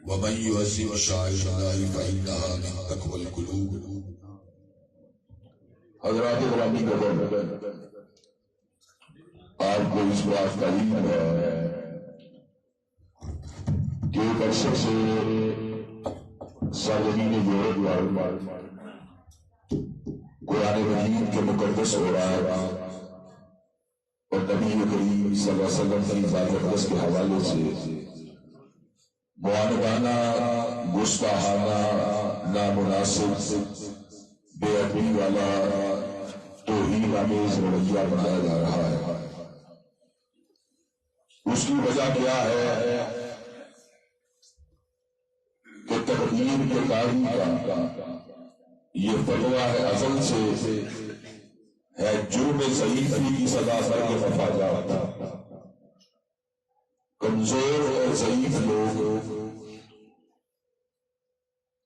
ومن يعظم شعائر الله فإنها من تقوى القلوب. حضرات گرامی قدر، آپ کو اس بات کا علم ہے کہ ایک عرصے سے سرزمین یورپ پر قرآن مجید کے مقدس آیات اور نبی کریم صلی اللہ علیہ وسلم کی ذات اقدس کے حوالے سے معاندانہ، گستاخانہ، نامناسب، بے ادبی والا توہین آمیز رویہ بنایا جا رہا ہے. اس کی وجہ کیا ہے کہ تقدیر کے قاضی کا یہ فتویٰ ہے، ازل سے ہے جرم ضعیفی کی سزا کر کے مفاجات. کمزور اور ضعیف لوگ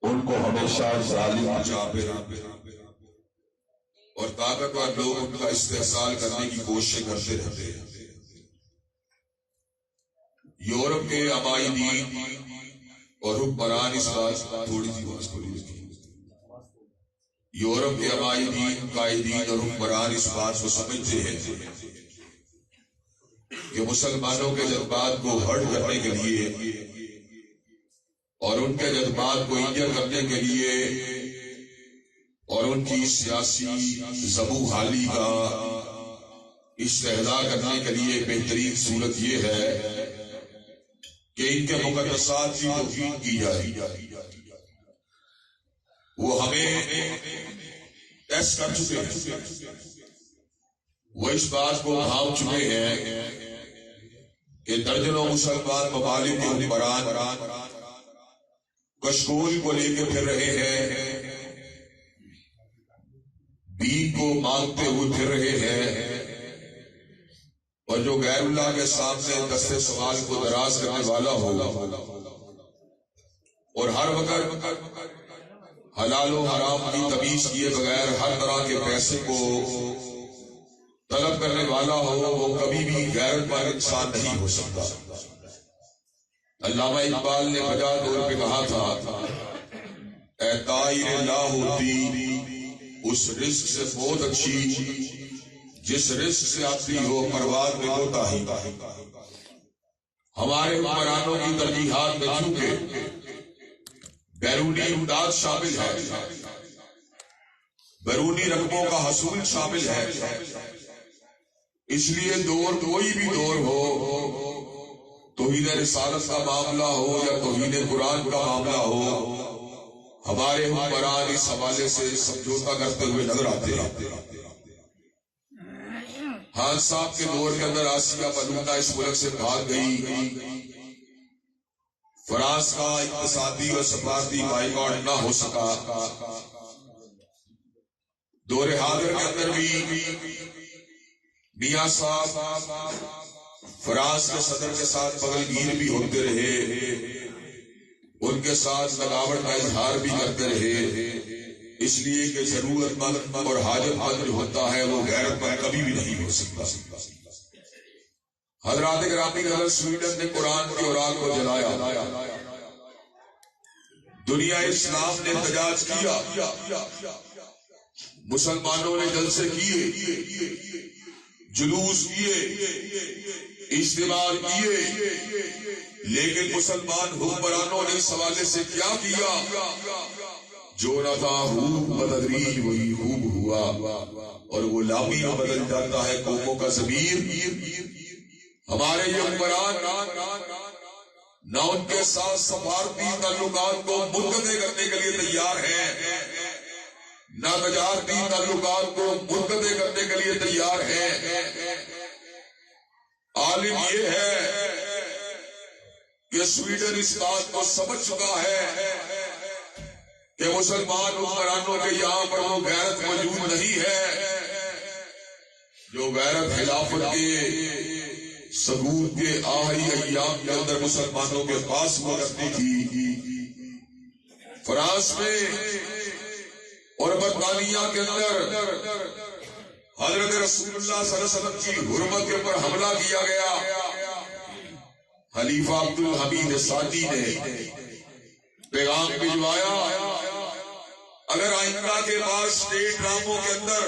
ان کو ہمیشہ ظالم جابر اور طاقتور لوگ ان کا استحصال کرنے کی کوشش کرتے رہتے ہیں. یورپ کے عمائدین اور حکمران اس بات تھوڑی سی بات کو یورپ کے عمائدین، قائدین اور حکمران اس بات کو سمجھتے ہیں کہ مسلمانوں کے جذبات کو ہرٹ کرنے کے لیے اور ان کے جذبات کو انجر کرنے کے لیے اور ان کی سیاسی زبو حالی کا استحضاء کرنے کے لیے بہترین صورت یہ ہے کہ ان کے مقدسات کی توہین کی جائے. وہ ہمیں ٹیسٹ کر چکے ہیں، وہ اس بات کو بھاؤ چکے ہیں کہ درجنوں مسلمان ممالک کے حکمران کشکول کو لے کے پھر رہے ہیں، دین کو مانگتے ہوئے پھر رہے ہیں، اور جو غیر اللہ کے سامنے دستے سوال کو دراز کرنے والا ہو اور ہر وقت حلال و حرام کی تمیز کیے بغیر ہر طرح کے پیسے کو طلب کرنے والا ہو، وہ کبھی بھی غیرت مند انسان نہیں ہو سکتا. علامہ اقبال نے بجا طور پہ کہا تھا، اے طائر لا ہوتی اس رزق سے بہت اچھی جس رزق سے آتی ہو پرواز میں ہوتا ہی. ہمارے حکمرانوں کی ترجیحات میں چونکہ بیرونی امداد شامل ہے، بیرونی رقموں کا حصول شامل ہے، اس لیے دور کوئی بھی دور ہو، توہین رسالت کا معاملہ ہو یا توہین قرآن کا معاملہ ہو، ہمارے حکمران اس حوالے سے سمجھوتا کرتے ہوئے نظر آتے ہیں. خان صاحب کے دور کے اندر آسیہ ملونہ اس ملک سے بھاگ گئی، فرانس کا اقتصادی اور سفارتی بائیکاٹ نہ ہو سکا. دور حاضر کے اندر بھی میاں صاحب فرانس کے صدر کے ساتھ بغل گیر بھی ہوتے رہے، ان کے ساتھ لگاوٹ کا اظہار بھی کرتے رہے، اس لیے کہ ضرورت مند اور حاجت مند جو ہوتا ہے وہ غیرت مند کبھی بھی نہیں ہو سکتا. حضرات گرامی قدر، سویڈن نے قرآن کی اوراق کو جلایا، دنیا اسلام نے احتجاج کیا، مسلمانوں نے جلسے کیے، جلوس کیے، اجتماع کیے، لیکن مسلمان حکمرانوں نے اس حوالے سے کیا کیا؟ جو نہ تھا بدتدریج وہی خوب ہوا، اور غلامی میں بدل جاتا ہے قوموں کا ضمیر. ہمارے یہ حکمران نہ ان کے ساتھ سفارتی تعلقات کو منقطع کرنے کے لیے تیار ہیں، نہ تجارتی تعلقات کو منقطع کرنے کے لیے تیار ہیں. عالم یہ ہے کہ سویڈن اس بات کو سمجھ چکا ہے کہ مسلمان حکمرانوں کے یہاں پر وہ غیرت موجود نہیں ہے جو غیرت خلافت کے ثبوت کے آخری ایام کے اندر مسلمانوں کے پاس ہوا کرتی تھی. فرانس میں اور برطانیہ کے اندر حضرت رسول اللہ صلی اللہ علیہ وسلم کی حرمت کے اوپر حملہ کیا گیا، خلیفہ عبد الحمید ثانی نے پیغام بھجوایا، اگر آئندہ کے بعد اسٹیٹ ڈراموں کے اندر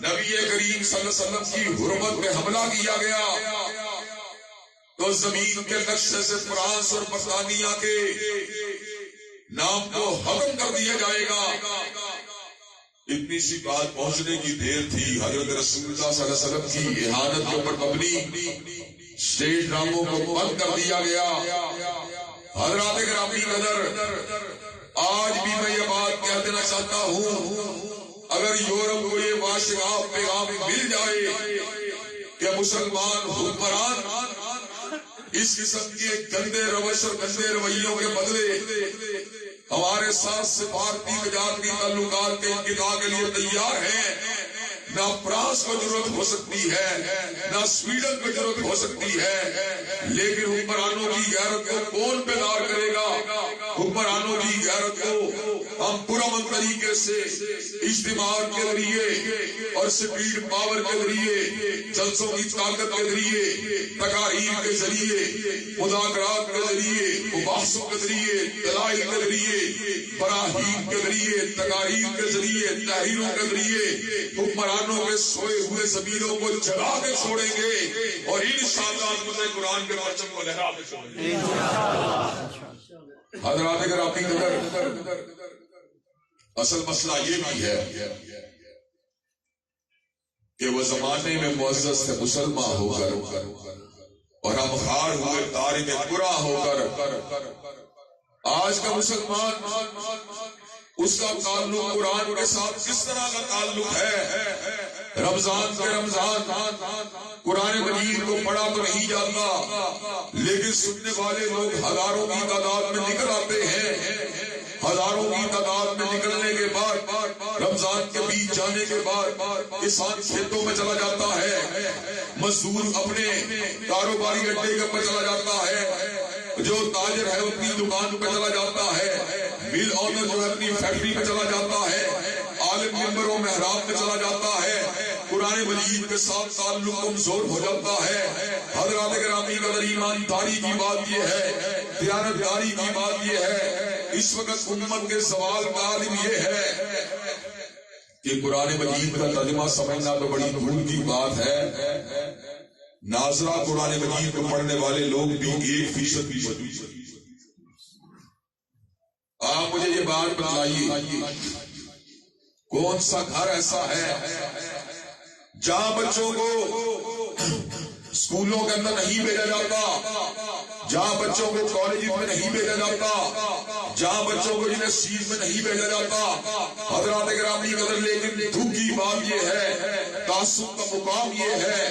نبی کریم صلی اللہ علیہ وسلم کی حرمت میں حملہ کیا گیا تو زمین کے نقشے سے فرانس اور برطانیہ کے نام کو ختم کر دیا جائے گا۔ اتنی سی بات پہنچنے کی دیر تھی، حضرت رسول اللہ صلی اللہ علیہ وسلم کی اہانت کے اوپر مبنی اسٹیج ڈراموں کو بند کر دیا گیا۔ حضرات گرامی قدر، آج بھی میں یہ بات کہہ دینا چاہتا ہوں، اگر یورپ کو یہ واشگاف پیغام مل جائے کہ مسلمان حکمران اس قسم کے گندے روش اور گندے رویوں کے بدلے ہمارے ساتھ سفارتی تجارتی تعلقات کے انقطاع کے لیے تیار ہیں، نہ فرانس کو ضرورت ہو سکتی ہے، نہ سویڈن کو ضرورت ہو سکتی ہے، لیکن حکمرانوں کی غیرت کو کون بیدار کرے گا؟ حکمرانوں کی غیرت کو ہم پرامن طریقے سے اجتماع کے ذریعے اور سپیڈ پاور کے ذریعے، جلسوں کی طاقت کے ذریعے، تقاریر کے ذریعے، مذاکرات کے ذریعے، مباحثوں کے ذریعے، دلائل کے ذریعے، براہین کے ذریعے، تقاریر کے ذریعے، تحریروں کے ذریعے حکمرانوں کے سوئے ہوئے ضمیروں کو جلا کے چھوڑیں گے اور انشاءاللہ مجھے قرآن کے پرچم کو لہرا کے چھوڑیں گے۔ حضرات اگر آپ کی قدر، اصل مسئلہ یہ بھی ہے کہ وہ زمانے میں معزز سے مسلمان ہو کر اور ہم خار ہوئے تارک برا ہو کر آج کا مسلمان اس کا تعلق قرآن کے ساتھ کس طرح کا تعلق ہے؟ رمضان کے رمضان قرآن مجید کو پڑھا تو نہیں جاتا، لیکن سننے والے لوگ ہزاروں کی تعداد میں نکل آتے ہیں۔ ہزاروں کی تعداد میں نکلنے کے بعد رمضان کے بیچ جانے کے بعد کسان کھیتوں میں چلا جاتا ہے، مزدور اپنے کاروباری اڈے کے اوپر چلا جاتا ہے، جو تاجر ہے اپنی دکان پہ چلا جاتا ہے، مل آنر جو ہے اپنی فیکٹری پہ چلا جاتا ہے، عالم ممبر و محراب میں چلا جاتا ہے، قرآن مجید کے ساتھ تعلق کمزور ہو جاتا ہے۔ حضرات گرامی قدر، ایمانداری کی بات یہ ہے، دیانتداری کی بات یہ ہے، اس وقت امت کے سوال کا عالم یہ ہے کہ قرآن مجید کا ترجمہ سمجھنا تو بڑی دور کی بات ہے، ناظرہ قرآن مجید کو پڑھنے والے لوگ بھی 1% بھی موجود۔ آپ مجھے یہ بات بتائیے، کون سا گھر ایسا ہے جہاں بچوں کو اسکولوں کے اندر نہیں بھیجا جاتا، جہاں بچوں کو کالجز میں نہیں بھیجا جاتا، جہاں بچوں کو یونیورسٹیز میں نہیں بھیجا جاتا؟ حضرات گرامی قدر، لیکن دکھ کی بات یہ ہے، تعصب کا مقام یہ ہے،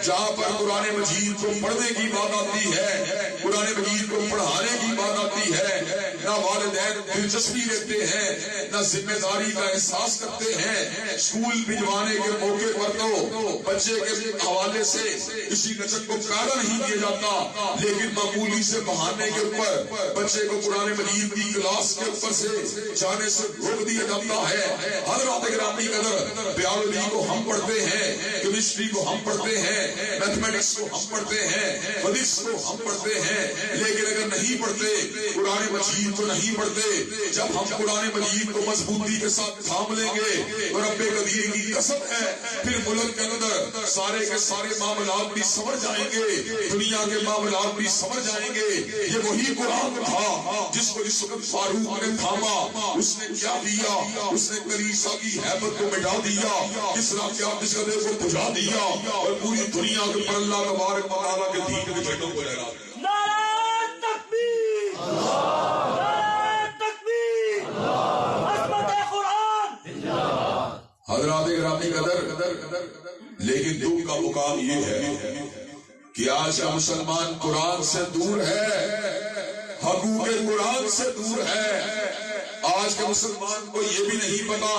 جہاں پر قرآن مجید کو پڑھنے کی بات آتی ہے، قرآن مجید کو پڑھانے کی بات آتی ہے، نہ والدین دلچسپی لیتے ہیں، نہ ذمہ داری کا احساس کرتے ہیں۔ اسکول بھجوانے کے موقع پر تو بچے کے حوالے سے کسی نسل کو پیدا نہیں کیا جاتا، لیکن معمولی سے بہانے کے اوپر بچے کو قرآن مجید کی کلاس کے اوپر سے جانے سے روک دیا جاتا ہے۔ حضرات گرامی قدر، بیالوجی کو ہم پڑھتے ہیں، کیمسٹری کو ہم پڑھتے ہیں، میتھمیٹکس کو ہم پڑھتے ہیں، فزکس کو ہم پڑھتے ہیں، لیکن اگر نہیں پڑھتے، قرآن مجید کو نہیں پڑھتے، جب ہم قرآن مجید کو مضبوطی کے ساتھ تھام لیں گے تو رب قدیر کی قسم ہے پھر ملک کے اندر سارے کے سارے معاملات بھی سمجھ جائیں گے، دنیا کے معاملات بھی سمجھ جائیں گے۔ یہ وہی قرآن تھا جس کو اس وقت فاروق نے تھاما، اس نے کیا دیا؟ اس نے کلیسا کی ہیبت کو مٹا دیا، کسرا کے عبدالقادر کو بجھا دیا اور پوری دنیا کے اوپر اللہ تبارک و تعالیٰ کے دین کے جھنڈوں کو لہرا دیا۔ نعرہ تکبیر، نعرہ تکبیر، عظمت قرآن۔ حضرات گرامی قدر، لیکن دکھ کا مقام یہ ہے کہ آج کا مسلمان قرآن سے دور ہے، حقوق قرآن سے دور ہے۔ آج آج کے مسلمان کو یہ بھی نہیں پتا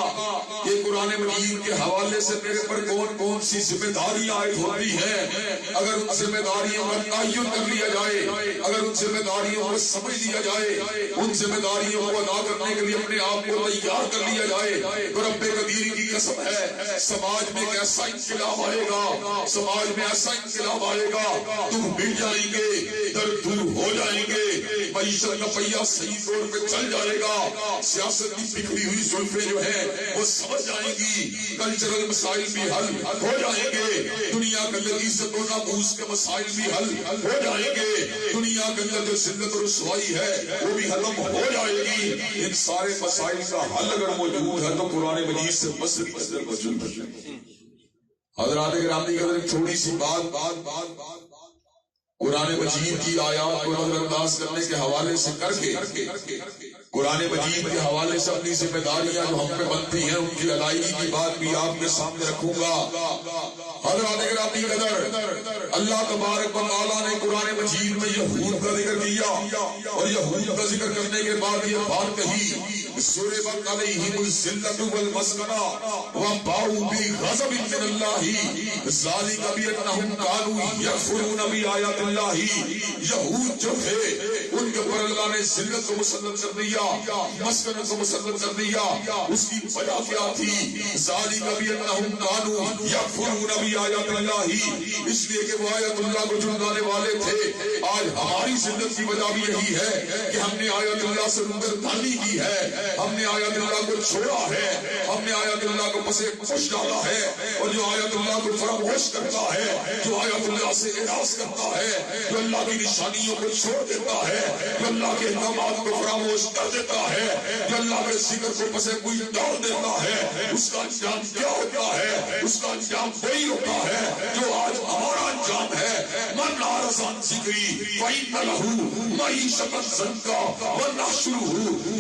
کہ قرآن مجید کے حوالے سے میرے پر کون کون سی ذمہ داریاں عائد ہوتی ہیں. اگر ان ذمہ داریوں کا تعین کر لیا جائے، اگر ان ذمہ داریوں کو سمجھ لیا جائے، ان ذمہ داریوں کو ادا کرنے کے لیے اپنے آپ کو تیار کر لیا جائے، تو رب قدیر کی قسم ہے سماج میں ایک ایسا انقلاب آئے گا، سماج میں ایسا انقلاب آئے گا، تم مل جائیں گے، درد دور ہو جائیں گے، معیشت کا پہیہ صحیح طور پہ چل جائے گا، سیاست کی بکھری ہوئی زلفیں جو ہیں وہ سمجھ جائیں گی، کلچرل مسائل بھی حل ہو جائیں گے، دنیا کے اندر عزت و ناموس کے مسائل بھی حل ہو جائیں گے، دنیا کے اندر جو ذلت اور رسوائی ہے وہ بھی ختم ہو جائے گی. ان سارے مسائل کا حل اگر موجود ہے تو قرآن مجید سے مسئلہ موجود ہے. حضرات گرامی کے اندر چھوٹی سی بات قرآن مجید کی آیات کو نظر انداز کرنے کے حوالے سے کر کے قرآن مجید کے حوالے سے اپنی ذمہ داریاں جو ہم پہ بنتی ہیں ان کی ادائیگی کی بات بھی آپ کے سامنے رکھوں گا. حضرات گرامی کے اندر اللہ تبارک و تعالیٰ نے قرآن مجید میں یہود کا ذکر کیا اور یہود کا ذکر کرنے کے بعد یہ بات کہی ضربت علیہم الذلۃ والمسکنہ وباؤوا بغضب من اللہ ذلک بانہم کانوا یکفرون بآیات اللہ. یہود جو تھے ان کے اوپر اللہ نے ذلت کو مسلط کر دیا، مسکنت کو مسلط کر دیا. اس کی وجہ کیا تھی؟ ذلک بانہم کانوا یکفرون بآیات اللہ، اس لیے کہ وہ آیت اللہ کو جھٹلانے والے تھے. آج ہماری ذلت کی وجہ بھی یہی ہے کہ ہم نے آیت اللہ سے روگردانی کی ہے، ہم نے آیت اللہ کو چھوڑا ہے، ہم نے آیت اللہ کو پسے پش ڈالا ہے. اور جو آیت اللہ کو فراموش کرتا ہے، جو آیت اللہ سے اعراض کرتا ہے، جو اللہ کی نشانیوں کو چھوڑ دیتا ہے، جو اللہ کے احکامات کو فراموش کر دیتا ہے، جو اللہ کے ذکر کو پسے کوئی ڈال دیتا ہے، اس کا انجام کیا ہوتا ہے؟ اس کا انجام وہی ہوتا ہے جو آج ہمارا انجام ہے. من اعرض عن ذکری فإن له معیشۃ ضنکا ونحشرہ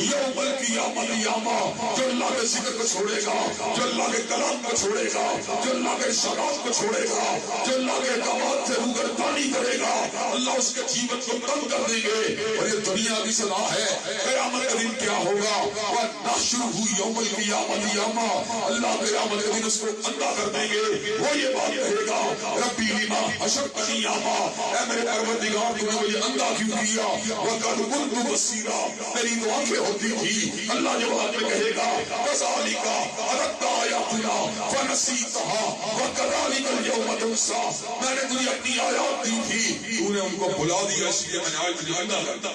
یوم القیامۃ اعمى. جو اللہ کے ذکر کو چھوڑے گا، جو اللہ کے کلام کو چھوڑے گا، جو اللہ کے ارشادات کو چھوڑے گا، جو اللہ کے احکامات سے روگردانی کرے گا، اللہ اس کے جیون کو تنگ کر دیں گے. اور یہ دنیا کی سزا ہے. قیامت کا دن کیا ہوگا؟ ونحشرہ یوم القیامۃ اعمى. اللہ قیامت کے دن اس کو اندھا کر دیں گے. وہ یہ بات کہے گا ربی لما حشرتنی اعمى، اے میرے پروردگار تو نے مجھے اندھا کیوں کیا؟ وقد كنت بصیرا، میری تو آنکھیں ہوتی تھی. اللہ جواب میں کہے گا کذالک اتتک آیاتنا فنسیتها وکذالک اليوم تنسی. میں نے تجھے اپنی آیات دی تھی، تو نے ان کو بھلا دیا، اس لیے میں نے آج تجھے اندھا کر دیا.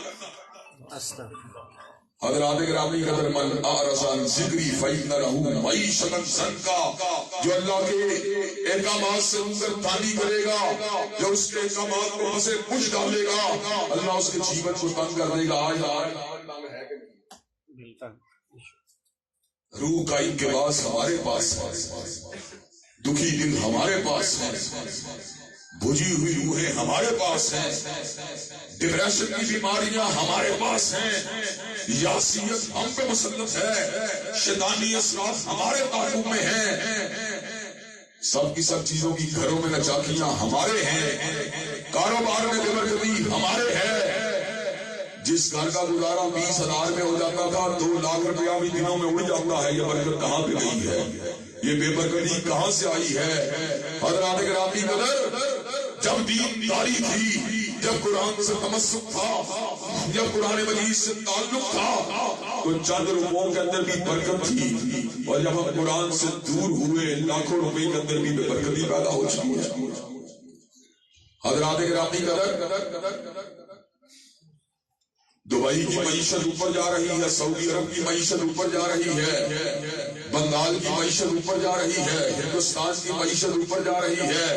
حضرات گرامی قدر من اعرض عن ذکری فإن له معیشۃ ضنکا. جو اللہ کے احکامات سے روگردانی کرے گا، جو اس کے احکامات کو پسے پش ڈالے گا، اللہ اس کے جیون کو تنگ کر دے گا. روح کا انقباض ہمارے پاس ہے، دکھی دل ہمارے پاس ہے، بجھی ہوئی روحیں ہمارے پاس ہیں، ڈپریشن کی بیماریاں ہمارے پاس ہیں، یاسیت ہم پہ مسلط ہے، شیطانی اثرات ہمارے قابو میں ہیں. سب کی سب چیزوں کی گھروں میں نچاکیاں ہمارے ہیں، کاروبار میں بے برکتی ہمارے ہیں. جس گھر کا گزارا 20,000 میں ہو جاتا تھا 2 لاکھ روپیہ بھی دنوں میں اڑ جاتا ہے. یہ برکت کہاں پہ گئی ہے؟ یہ بے برکتی کہاں سے آئی ہے؟ حضرات گرامی قدر جب دینداری تھی، جب قرآن سے تمسک تھا، جب قرآن مجید سے تعلق تھا، تو چند روپوں کے اندر بھی برکت تھی. اور جب ہم قرآن سے دور ہوئے لاکھوں روپے کے اندر بھی بے برکتی پیدا ہو چکی ہے. حضرات گرامی قدر دبئی کی معیشت اوپر جا رہی ہے، سعودی عرب کی معیشت اوپر جا رہی ہے، بنگال کی معیشت اوپر جا رہی ہے، ہندوستان کی معیشت اوپر جا رہی ہے،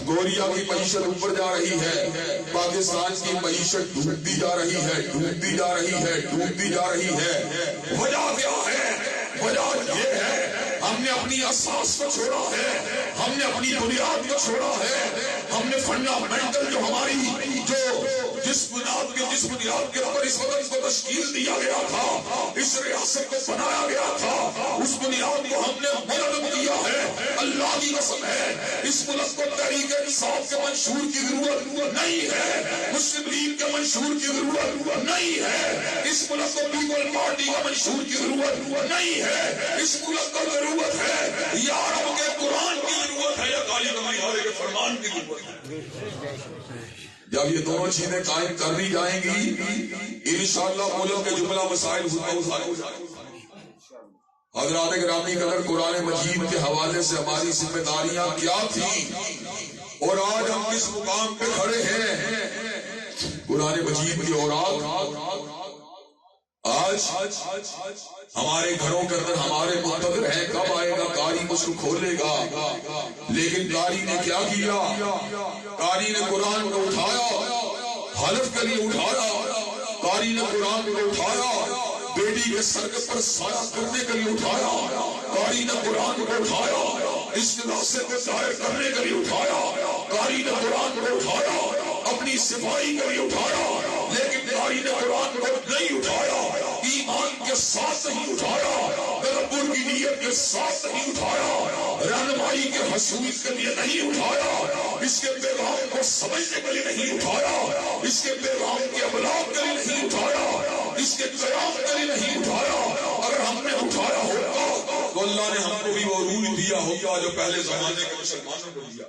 گوریا کی معیشت اوپر جا رہی ہے، پاکستان کی معیشت ڈوبتی جا رہی ہے، ڈوبتی جا رہی ہے، ڈوبتی جا رہی ہے. وجہ کیا ہے؟ وجہ یہ ہے ہم نے اپنی اساس کو چھوڑا ہے، ہم نے اپنی بنیاد کو چھوڑا ہے، ہم نے فنڈامنٹل جو ہماری جو جس بنیاد کے اوپر اس وطن کو تشکیل دیا گیا تھا، اس ریاست کو بنایا گیا تھا، اس بنیاد کو ہم نے منظم کیا ہے۔ اللہ کی قسم ہے اس ملک کو تحریک انصاف کے منشور کی ضرورت نہیں ہے، مسلم لیگ کے منشور کی ضرورت نہیں ہے، اس ملک کو پیپل پارٹی کا منشور کی ضرورت نہیں ہے، اس ملک کو ضرورت ہے یا رب کے قرآن کی ضرورت ہے یا کالی کمائی والے کے فرمان کی ضرورت ہے۔ جب یہ دونوں چیزیں قائم کر دی جائیں گی انشاءاللہ ملک کے جملہ مسائل حل ہو جائیں گے۔ حضرات گرامی قدر، قرآن مجید کے حوالے سے ہماری ذمہ داریاں کیا تھیں اور آج ہم کس مقام پہ کھڑے ہیں؟ قرآن مجید کی اوراد آج ہمارے گھروں کے اندر ہمارے منتظر ہیں، کب آئے گا قاری اس کو کھولے گا۔ لیکن قاری نے کیا کیا؟ قاری نے قرآن کو اٹھایا، حلف کے لیے اٹھایا، قاری نے قرآن کو اٹھایا، بیٹی کے سر کے پر سایہ کرنے کے لیے اٹھایا، قاری نے قرآن کو اٹھایا، اس راستے کو ظاہر کرنے کے لیے اٹھایا، قاری نے قرآن کو اٹھایا، اپنی صفائی کے لیے اٹھایا، لیکن قاری نے قرآن کو نہیں اٹھایا، ایمان کے ساتھ نہیں اٹھایا، تدبر کی نیت کے ساتھ نہیں اٹھایا، رہنمائی کے حصول کے لیے نہیں اٹھایا، اس کے پیغام کو سمجھنے کے لیے نہیں اٹھایا، اس کے پیغام کے ابلاغ کے لیے نہیں اٹھایا، اس کے قیام کے لیے نہیں اٹھایا۔ اگر ہم نے اٹھایا ہوتا تو اللہ نے ہم کو بھی وہ روح دیا ہوتا جو پہلے زمانے کے مسلمانوں کو دیا۔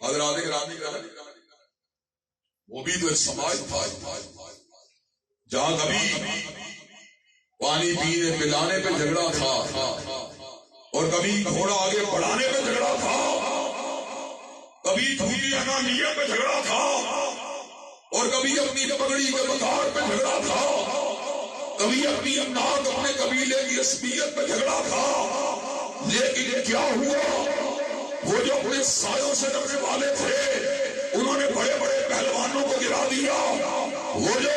حضرات گرامی وہ بھی تو ایک سماج تھا جہاں کبھی پانی پینے پلانے پہ جھگڑا تھا اور کبھی گھوڑا آگے بڑھانے پہ جھگڑا تھا، کبھی جھوٹی انانیت پہ جھگڑا تھا اور کبھی اپنی پگڑی کے بکار پہ جھگڑا تھا، کبھی اپنی امناک اپنے قبیلے کی عصبیت پہ جھگڑا تھا۔ لیکن کیا ہوا؟ وہ جو اپنے سایوں سے ڈرنے والے تھے انہوں نے بڑے بڑے پہلوانوں کو گرا دیا، وہ جو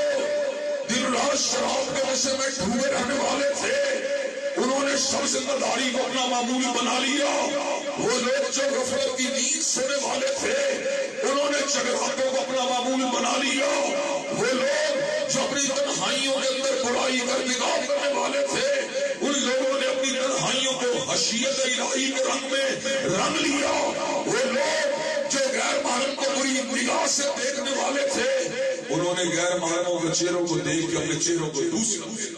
دن رات شراب کے نشے میں ڈوبے رہنے والے تھے انہوں نے شب زندہ داری کو اپنا معمول بنا لیا، وہ لوگ جو غفلت کی نیند سونے والے تھے انہوں نے چگراہٹوں کو اپنا معمول بنا لیا، وہ لوگ جو اپنی تنہائیوں کے اندر برائی کا ارتکاب کرنے والے تھے ان لوگوں نے اپنی تنہائیوں کو حشیت الہی کے رنگ میں رنگ لیا، وہ لوگ جو غیر محرم کو بری نگاہ سے دیکھنے والے تھے انہوں نے غیر محرموں کے چہروں کو دیکھ کے اپنے چہروں کو دوسروں سے۔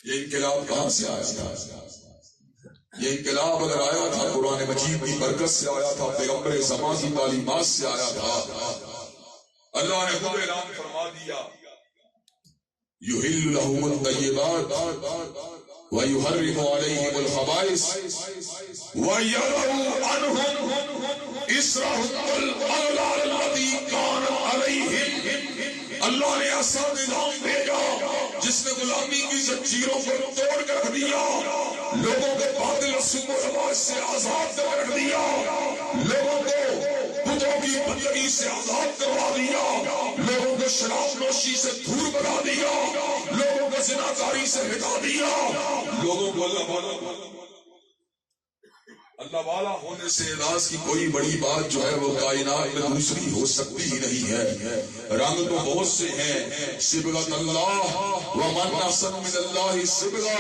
یہ انقلاب کہاں سے آیا تھا؟ یہ انقلاب اگر آیا تھا قرآن مجید کی برکت سے آیا تھا، پیغمبر زمان کی تعلیمات سے آیا تھا۔ اللہ نے خود اعلان فرما دیا یحل لهم الطیبات ویحرم علیہم الخبائث ویضع عنہم اصرہم والاغلال التي كانت علیہم۔ اللہ نے ایسا نظام بھیجا جس نے غلامی کی زنجیروں کو توڑ کر رکھ دیا، لوگوں کو باطل رسوم و رواج سے آزاد کر رکھ دیا، لوگوں کو بتوں کی بندگی سے آزاد کروا دیا، لوگوں کو شراب نوشی سے دور بنا دیا، لوگوں کو زناکاری سے ہٹا دیا، لوگوں کو اللہ والا ہونے سے اعزاز کی کوئی بڑی بات جو ہے وہ کائنات میں دوسری ہو سکتی ہی نہیں ہے۔ رنگ تو بہت سے ہیں، صبغۃ اللہ ومن احسن من اللہ صبغہ،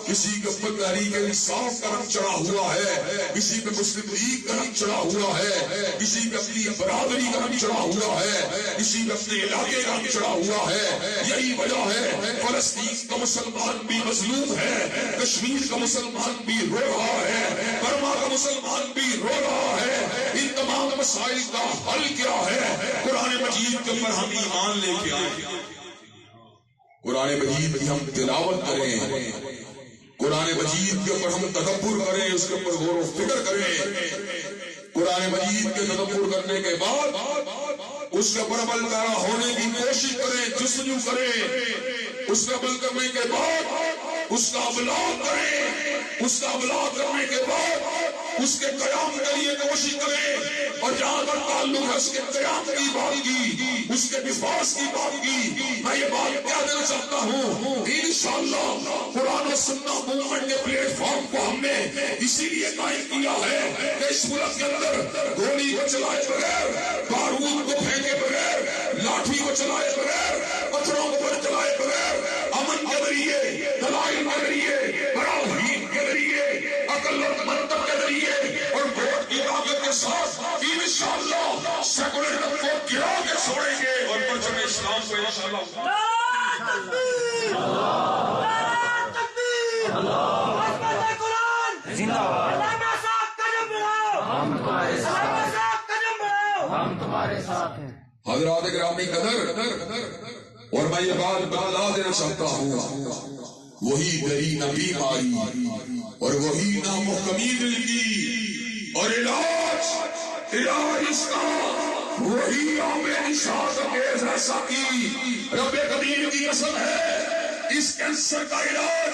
کسی کے اوپر تحریک انصاف کا رنگ چڑھا ہوا ہے، کسی پہ مسلم لیگ کا رنگ چڑھا ہوا ہے، کسی پہ اپنی برادری کا رنگ چڑھا ہوا ہے، کسی پہ اپنے علاقے کا رنگ چڑھا ہوا ہے۔ یہی وجہ ہے فلسطین کا مسلمان بھی مظلوم ہے، کشمیر کا مسلمان بھی رو رہا ہے، برما کا مسلمان بھی رو رہا ہے۔ ان تمام مسائل کا حل کیا ہے؟ قرآن مجید کے اوپر ہم ایمان لے کے آئیں، قرآن مجید کی ہم تلاوت کریں، قرآن مجید کے اوپر ہم تدبر کریں، اس کے اوپر غور و فکر کریں، قرآن مجید کے تدبر کرنے کے بعد اس کے اوپر عمل پیرا ہونے کی کوشش کریں، جستجو کریں، اس پہ عمل کرنے کے بعد اس کا ابلاغ کریں، اس کا ابلاغ کرنے کے بعد اس کے قیام کے لیے کوشش کریں، اور جہاں تک تعلق ہے اس کے قیام کی بات کی، اس کے نفاذ کی بات کی، میں یہ بات کہہ دینا چاہتا ہوں انشاءاللہ قرآن و سنت موومنٹ کے پلیٹ فارم کو ہم نے اسی لیے قائم کیا ہے کہ اس ملک کے اندر گولی کو چلائے بغیر، بارود کو کو چلائے بغیر، پتھروں پر چلائے بغیر، امن کے ذریعے، دلائل کے ذریعے، براہین کے ذریعے، عقل اور منطق کے ذریعے اور ووٹ کی طاقت کے ساتھ انشاءاللہ سیکولرزم کو گرا کے چھوڑیں گے اور پرچم اسلام کو انشاءاللہ۔ نعرہ تکبیر! نعرہ تکبیر! عظمت قرآن زندہ باد! علامہ صاحب قدم بڑھاؤ! ہم تمہارے ساتھ ہیں! علامہ صاحب قدم بڑھاؤ! ہم تمہارے ساتھ ہیں! حضرات گرامی قدر، اور میں یہ بات بتلا دینا چاہتا ہوں، وہی دری نہ بیماری اور وہی نہ محکمی دل کی، اور علاج اس کا وہی عامل نشاط انگیز ہے ساقی۔ رب قدیر کی قسم ہے، اس کینسر کا علاج،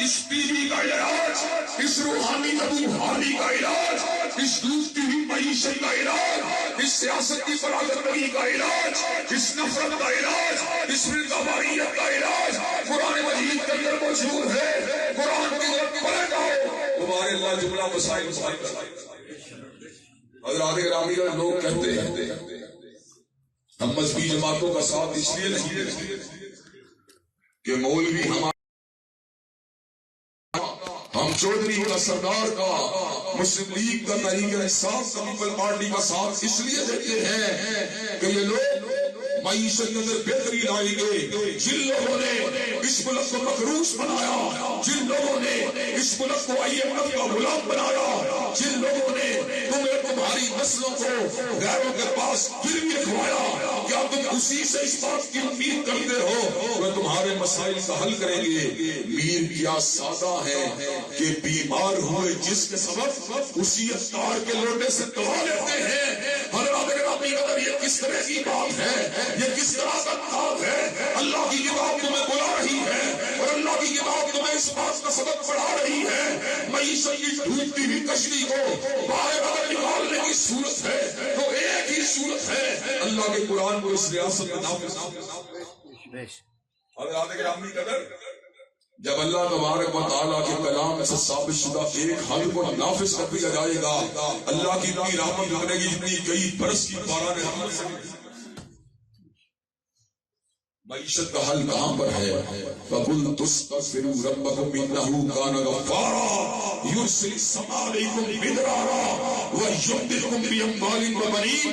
اس ٹی بی کا علاج، اس روحانی نبوحانی کا علاج، اس ڈوبتی ہوئی معیشت کا علاج، اس سیاست کی فراغتگی کا علاج، اس نفرت کا علاج، اس فرقہ کا علاج قرآن مجید کے اندر موجود ہے۔ قرآن کی طرف پڑھ جاؤ، تمہارے اللہ جملہ مسائل حضرات گرامی کا لوگ کہتے ہیں ہم مذہبی جماعتوں کا ساتھ اس لیے نہیں دیتے کہ مولوی ہم چودھری کا، سردار کا، مسلم لیگ کا، تحریک انصاف کا، پیپل پارٹی کا ساتھ اس لیے دیتے ہیں کہ یہ لوگ معیشت کے اندر بہتری لائیں گے۔ جن لوگوں نے اس ملک کو مقروض بنایا، جن لوگوں نے اس ملک کو IMF کا غلام بنایا، جن لوگوں نے تمہاری نسلوں کو غیروں کے پاس گروی رکھوایا، کیا تم اسی سے اس بات کی امید کرتے ہو وہ تمہارے مسائل کا حل کریں گے؟ میر کیا سادہ ہے کہ بیمار ہوئے جس کے سبب اسی اتار کے لوٹے سے دوا لیتے ہیں۔ حضرات گرامی قدر، یہ کس طرح کی بات ہے؟ یہ کس طرح کا کتاب ہے؟ اللہ کی کتاب تمہیں بلا رہی ہے اور اللہ کی کتاب تمہیں اس بات کا سبق پڑھا رہی ہے۔ معیشت کی ڈوبتی ہوئی کشتی کو باہر اگر نکالنے کی صورت ہے تو ایک ہی صورت ہے، اللہ کے قرآن کو اس ریاست میں نافذ۔ حضرات گرامی قدر، جب اللہ تبارک و تعالیٰ کے کلام سے ثابت شدہ ایک حد کو نافذ کر دیا جائے گا، اللہ کی اتنی رحمت لگنے گی جتنی کئی برس کی باران رحمت سے۔ معیشت کا حل کہاں پر ہے؟ فَقُلْ تُسْتَغْفِرُوا رَبَّكُمْ إِنَّهُ كَانَ غَفَّارًا يُرْسِلِ السَّمَاءَ عَلَيْكُمْ مِدْرَارًا وَيُمْدِدْكُمْ بِأَمْوَالٍ وَبَنِينَ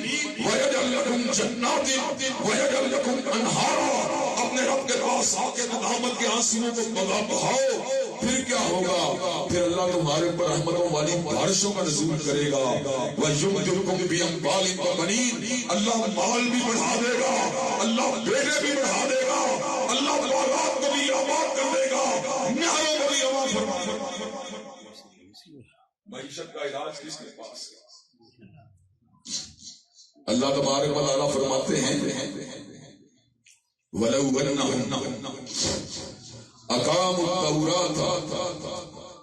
وَيَجْعَلْ لَكُمْ جَنَّاتٍ وَيَجْعَلْ لَكُمْ أَنْهَارًا۔ اپنے رب کے پاس آ کے ندامت کے آنسوؤں کو بہاؤ، پھر کیا ہوگا؟ پھر اللہ تمہارے اوپر رحمتوں والی بارشوں کا نزول کرے گا۔ وَيُمْدِدْكُمْ بِأَمْوَالٍ وَبَنِينَ، اللہ مال بھی بڑھا دے گا، اللہ بیٹے بھی بڑھا دے گا، اللہ باغات کو بھی آباد کر دے گا، نہروں کو بھی آباد فرما دے گا۔ معیشت کا علاج کس کے پاس ہے؟ اللہ تبارک و تعالیٰ فرماتے ہیں وَلَوْ أَنَّهُمْ أَقَامُوا التَّوْرَاةَ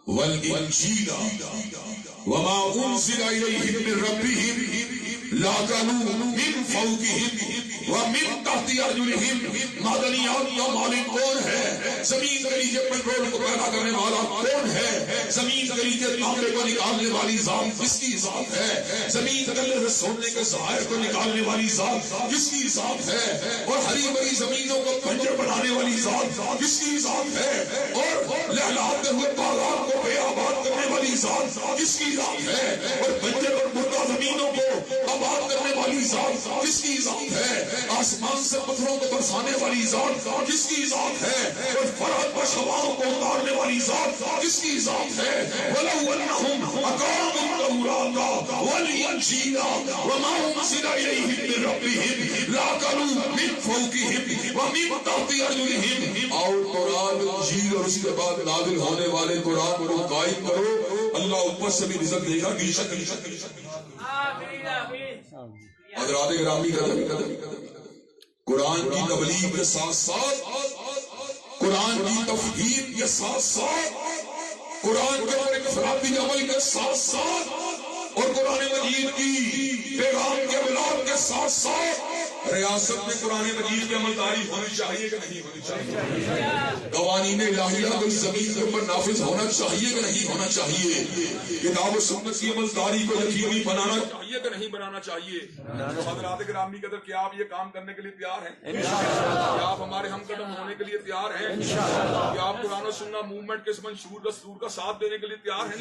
وَالْإِنْجِيلَ وَمَا أُنزِلَ إِلَيْهِم مِّن رَّبِّهِمْ لَأَكَلُوا مِن فَوْقِهِمْ وَمِن تَحْتِ أَرْجُلِهِم۔ معدنیات کا مالک کون ہے؟ زمین کے نیچے پیٹرول کو پیدا کرنے والا کون ہے؟ زمین کے نیچے تانبے کو نکالنے والی ذات کس کی ذات ہے؟ زمین کے اندر سے سونے کے ذخائر کو نکالنے والی ذات کس کی ذات ہے؟ اور ہری بھری زمینوں کو بنجر بنانے والی ذات کس کی ذات ہے؟ اور لہلاتے ہوئے باغات کو بے آباد کرنے والی ذات کس کی ذات ہے؟ اور بنجر اور مردہ زمینوں کو آباد کرنے والی ذات کس کی ذات ہے؟ آسمان سے پتھروں کو برسانے والی ذات کس کی ذات ہے؟ اور فرات پر ہواؤں کو اتارنے والی ذات کس کی ذات ہے؟ وَلَوْ أَنَّهُمْ أَقَامُوا التَّوْرَاةَ وَالْإِنْجِيلَ وَمَا أُنزِلَ إِلَيْهِم مِّن رَّبِّهِمْ لَأَكَلُوا مِن فَوْقِهِمْ وَمِن تَحْتِ أَرْجُلِهِمْ۔ اور قرآن، انجیل اور اس کے بعد نازل ہونے والے قرآن کو قائم کرو، اللہ اوپر سے بھی رزق دے گا۔ حضرات گرامی قرآن کی تبلیغ کے ساتھ ساتھ، قرآن کی تفہیم کے ساتھ ساتھ، قرآن کے اوپر انفرادی عمل کے ساتھ ساتھ، اور قرآن مجید کی پیغام کے ابلاغ کے ساتھ ساتھ ریاست میں قرآن مجید کی عملداری ہونی چاہیے کہ نہیں ہونی چاہیے؟ قوانین الہیہ کو اس زمین کے اوپر نافذ ہونا چاہیے کہ نہیں ہونا چاہیے؟ کتاب و سنت کی عملداری کو یقینی بنانا چاہیے کہ نہیں بنانا چاہیے؟ حضرات گرامی قدر، کیا آپ یہ کام کرنے کے لیے تیار ہیں؟ کیا آپ ہمارے ہم قدم ہونے کے لیے تیار ہیں؟ کیا آپ قرآن و سنت موومنٹ کے اس منشور دستور کا ساتھ دینے کے لیے تیار ہیں؟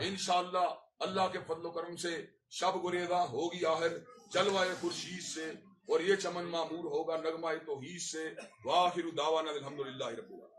انشاءاللہ اللہ کے فضل و کرم سے شب گریزاں ہوگی آخر جلوہ خورشید سے، اور یہ چمن معمور ہوگا نغمہ توحید سے۔ وآخر دعوانا الحمدللہ رب العالمین۔